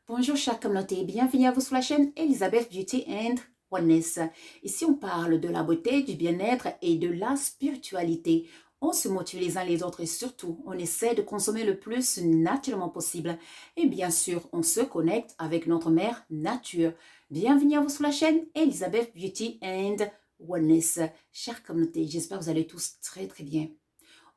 Bonjour chère communauté, bienvenue à vous sur la chaîne Elizabeth Beauty and Wellness. Ici on parle de la beauté, du bien-être et de la spiritualité. On se motive les uns les autres et surtout on essaie de consommer le plus naturellement possible. Et bien sûr on se connecte avec notre mère nature. Bienvenue à vous sur la chaîne Elizabeth Beauty and Wellness. Chère communauté, j'espère que vous allez tous très bien.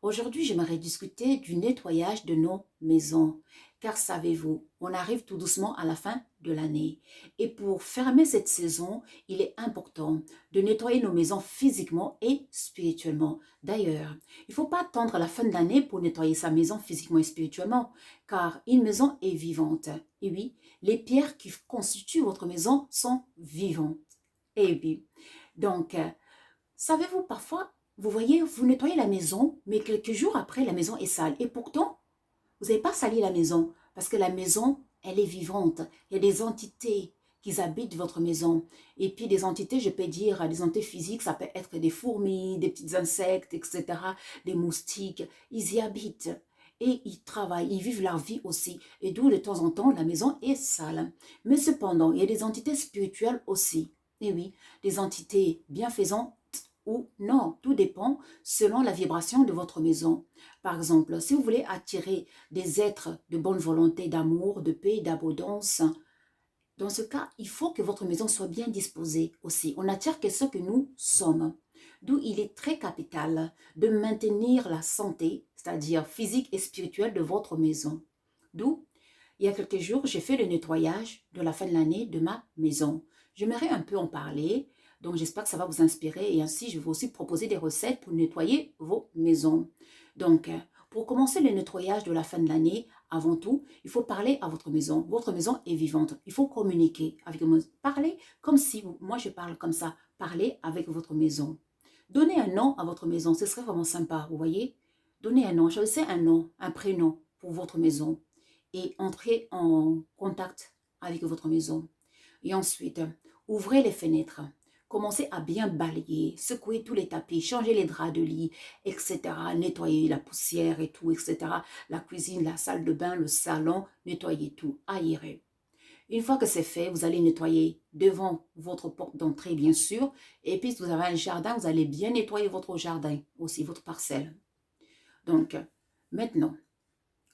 Aujourd'hui, j'aimerais discuter du nettoyage de nos maisons. Car savez-vous, on arrive tout doucement à la fin de l'année. Et pour fermer cette saison, il est important de nettoyer nos maisons physiquement et spirituellement. D'ailleurs, il ne faut pas attendre la fin de l'année pour nettoyer sa maison physiquement et spirituellement, car une maison est vivante. Et oui, les pierres qui constituent votre maison sont vivantes. Et oui, donc, savez-vous parfois, vous voyez, vous nettoyez la maison, mais quelques jours après, la maison est sale. Et pourtant, vous n'avez pas sali la maison, parce que la maison, elle est vivante. Il y a des entités qui habitent votre maison. Et puis des entités, je peux dire, des entités physiques, ça peut être des fourmis, des petits insectes, etc., des moustiques. Ils y habitent. Et ils travaillent, ils vivent leur vie aussi. Et d'où, de temps en temps, la maison est sale. Mais cependant, il y a des entités spirituelles aussi. Et oui, des entités bienfaisantes ou non, tout dépend selon la vibration de votre maison. Par exemple, si vous voulez attirer des êtres de bonne volonté, d'amour, de paix, d'abondance, dans ce cas, il faut que votre maison soit bien disposée aussi. On attire que ce que nous sommes. D'où il est très capital de maintenir la santé, c'est-à-dire physique et spirituelle de votre maison. D'où, il y a quelques jours, j'ai fait le nettoyage de la fin de l'année de ma maison. J'aimerais un peu en parler, donc j'espère que ça va vous inspirer et ainsi je vais aussi proposer des recettes pour nettoyer vos maisons. Donc, pour commencer le nettoyage de la fin de l'année, avant tout, il faut parler à votre maison. Votre maison est vivante. Il faut communiquer avec vous. Parlez comme si moi je parle comme ça. Parlez avec votre maison. Donnez un nom à votre maison. Ce serait vraiment sympa, vous voyez. Donnez un nom. Choisissez un nom, un prénom pour votre maison. Et entrez en contact avec votre maison. Et ensuite, ouvrez les fenêtres. Commencez à bien balayer, secouer tous les tapis, changer les draps de lit, etc. Nettoyer la poussière et tout, etc. La cuisine, la salle de bain, le salon, nettoyez tout, aérez. Une fois que c'est fait, vous allez nettoyer devant votre porte d'entrée, bien sûr. Et puis, si vous avez un jardin, vous allez bien nettoyer votre jardin, aussi votre parcelle. Donc, maintenant,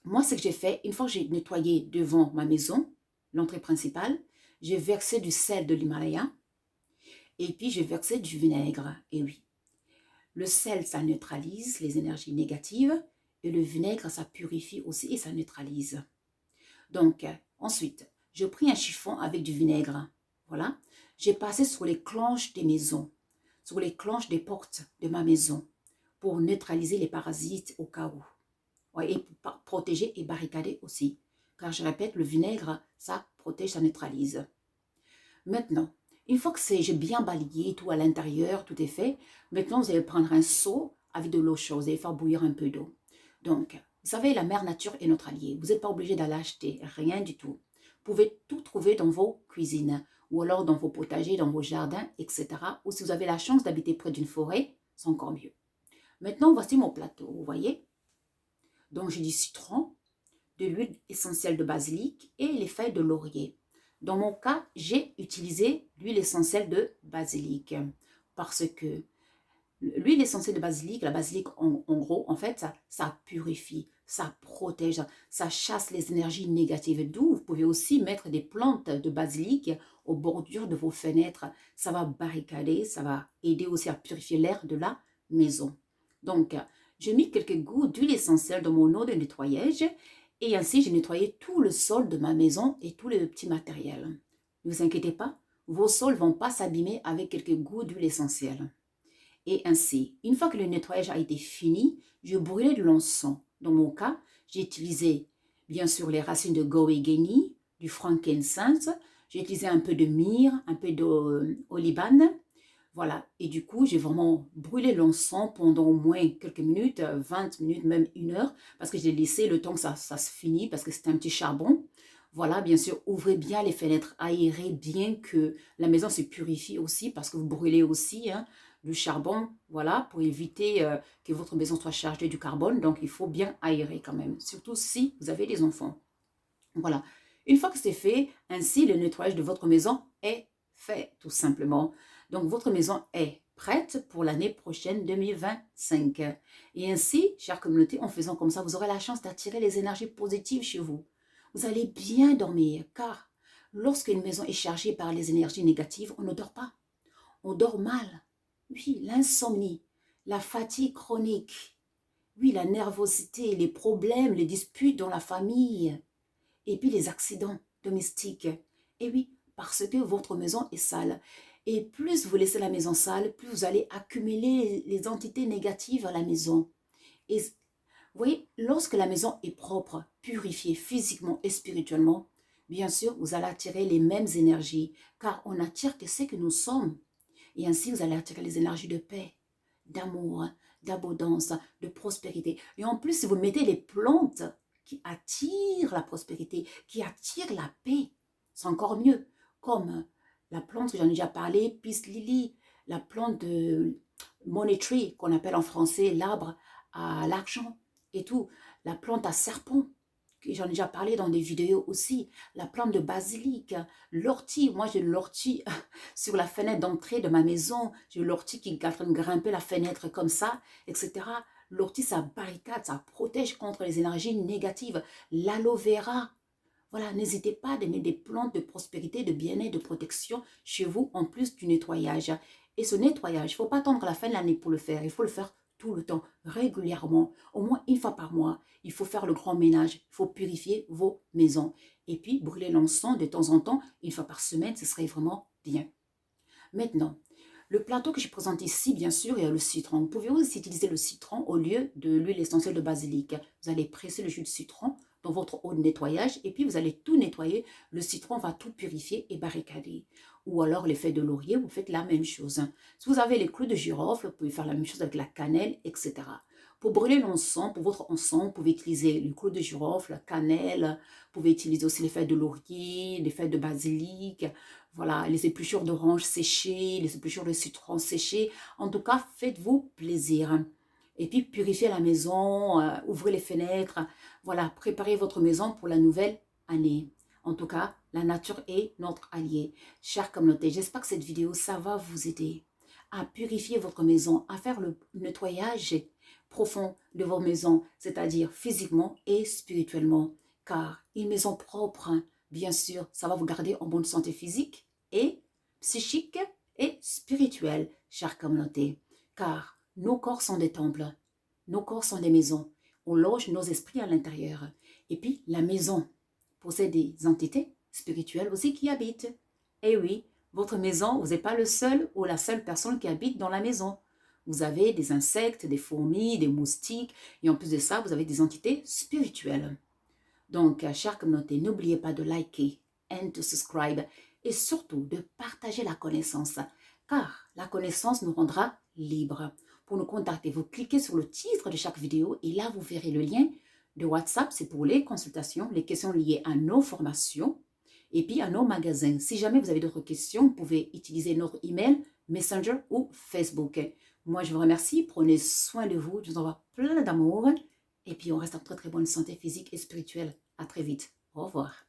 moi, ce que j'ai fait, une fois que j'ai nettoyé devant ma maison, l'entrée principale, j'ai versé du sel de l'Himalaya et puis j'ai versé du vinaigre. Et oui, le sel, ça neutralise les énergies négatives et le vinaigre, ça purifie aussi et ça neutralise. Donc, ensuite, j'ai pris un chiffon avec du vinaigre. Voilà. J'ai passé sur les cloches des maisons, sur les cloches des portes de ma maison pour neutraliser les parasites au cas où. Ouais, et pour protéger et barricader aussi. Car je répète, le vinaigre, ça protège, ça neutralise. Maintenant, une fois que j'ai bien balayé tout à l'intérieur, tout est fait, maintenant vous allez prendre un seau avec de l'eau chaude, vous allez faire bouillir un peu d'eau. Donc, vous savez, la mère nature est notre alliée. Vous n'êtes pas obligé d'aller acheter, rien du tout. Vous pouvez tout trouver dans vos cuisines, ou alors dans vos potagers, dans vos jardins, etc. Ou si vous avez la chance d'habiter près d'une forêt, c'est encore mieux. Maintenant, voici mon plateau, vous voyez. Donc, j'ai du citron, de l'huile essentielle de basilic et les feuilles de laurier. Dans mon cas, j'ai utilisé l'huile essentielle de basilic parce que l'huile essentielle de basilic, la basilic en gros, en fait, ça purifie, ça protège, ça chasse les énergies négatives. D'où vous pouvez aussi mettre des plantes de basilic aux bordures de vos fenêtres. Ça va barricader, ça va aider aussi à purifier l'air de la maison. Donc, j'ai mis quelques gouttes d'huile essentielle dans mon eau de nettoyage et ainsi j'ai nettoyé tout le sol de ma maison et tout le petit matériel. Ne vous inquiétez pas, vos sols ne vont pas s'abîmer avec quelques gouttes d'huile essentielle. Et ainsi, une fois que le nettoyage a été fini, je brûlais de l'encens. Dans mon cas, j'ai utilisé bien sûr les racines de goéguéni, du frankincense, j'ai utilisé un peu de myrrhe, un peu d'oliban. Voilà, et du coup, j'ai vraiment brûlé l'encens pendant au moins quelques minutes, 20 minutes, même 1 heure, parce que j'ai laissé le temps que ça se finisse, parce que c'était un petit charbon. Voilà, bien sûr, ouvrez bien les fenêtres, aérez bien que la maison se purifie aussi, parce que vous brûlez aussi du charbon, voilà, pour éviter que votre maison soit chargée du carbone. Donc, il faut bien aérer quand même, surtout si vous avez des enfants. Voilà. Une fois que c'est fait, ainsi le nettoyage de votre maison est fait, tout simplement. Donc, votre maison est prête pour l'année prochaine 2025. Et ainsi, chère communauté, en faisant comme ça, vous aurez la chance d'attirer les énergies positives chez vous. Vous allez bien dormir, car lorsqu'une maison est chargée par les énergies négatives, on ne dort pas. On dort mal. Oui, l'insomnie, la fatigue chronique, oui, la nervosité, les problèmes, les disputes dans la famille, et puis les accidents domestiques. Et oui, parce que votre maison est sale. Et plus vous laissez la maison sale, plus vous allez accumuler les entités négatives à la maison. Et vous voyez, lorsque la maison est propre, purifiée physiquement et spirituellement, bien sûr, vous allez attirer les mêmes énergies, car on attire que ce que nous sommes. Et ainsi, vous allez attirer les énergies de paix, d'amour, d'abondance, de prospérité. Et en plus, si vous mettez les plantes qui attirent la prospérité, qui attirent la paix, c'est encore mieux. Comme la plante que j'en ai déjà parlé, Peace Lily, la plante de Money Tree, qu'on appelle en français l'arbre à l'argent et tout, la plante à serpent, j'en ai déjà parlé dans des vidéos aussi, la plante de basilic, l'ortie, moi j'ai l'ortie sur la fenêtre d'entrée de ma maison, j'ai l'ortie qui est en train de grimper la fenêtre comme ça, etc. L'ortie, ça barricade, ça protège contre les énergies négatives. L'aloe vera, voilà, n'hésitez pas à donner des plantes de prospérité, de bien-être, de protection chez vous, en plus du nettoyage. Et ce nettoyage, il ne faut pas attendre la fin de l'année pour le faire, il faut le faire tout le temps, régulièrement, au moins une fois par mois. Il faut faire le grand ménage, il faut purifier vos maisons. Et puis, brûler l'encens de temps en temps, une fois par semaine, ce serait vraiment bien. Maintenant, le plateau que je présente ici, bien sûr, est le citron. Vous pouvez aussi utiliser le citron au lieu de l'huile essentielle de basilic. Vous allez presser le jus de citron dans votre eau de nettoyage et puis vous allez tout nettoyer. Le citron va tout purifier et barricader. Ou alors les feuilles de laurier, vous faites la même chose. Si vous avez les clous de girofle, vous pouvez faire la même chose avec la cannelle, etc. Pour brûler l'encens, pour votre encens, vous pouvez utiliser le clou de girofle, la cannelle, vous pouvez utiliser aussi les feuilles de laurier, les feuilles de basilic, voilà, les épluchures d'orange séchées, les épluchures de citron séchées. En tout cas, faites-vous plaisir. Et puis, purifiez la maison, ouvrez les fenêtres. Voilà, préparez votre maison pour la nouvelle année. En tout cas, la nature est notre allié. Chère communauté, j'espère que cette vidéo, ça va vous aider à purifier votre maison, à faire le nettoyage profond de vos maisons, c'est-à-dire physiquement et spirituellement. Car une maison propre, bien sûr, ça va vous garder en bonne santé physique et psychique et spirituelle, chère communauté. Car nos corps sont des temples, nos corps sont des maisons. On loge nos esprits à l'intérieur. Et puis, la maison possède des entités spirituelles aussi qui habitent. Et oui, votre maison, vous n'êtes pas le seul ou la seule personne qui habite dans la maison. Vous avez des insectes, des fourmis, des moustiques, et en plus de ça, vous avez des entités spirituelles. Donc, chère communauté, n'oubliez pas de liker and de subscribe et surtout de partager la connaissance, car la connaissance nous rendra libres. Pour nous contacter, vous cliquez sur le titre de chaque vidéo et là, vous verrez le lien de WhatsApp, c'est pour les consultations, les questions liées à nos formations et puis à nos magasins. Si jamais vous avez d'autres questions, vous pouvez utiliser notre email, Messenger ou Facebook. Moi, je vous remercie. Prenez soin de vous. Je vous envoie plein d'amour. Et puis, on reste en très très bonne santé physique et spirituelle. À très vite. Au revoir.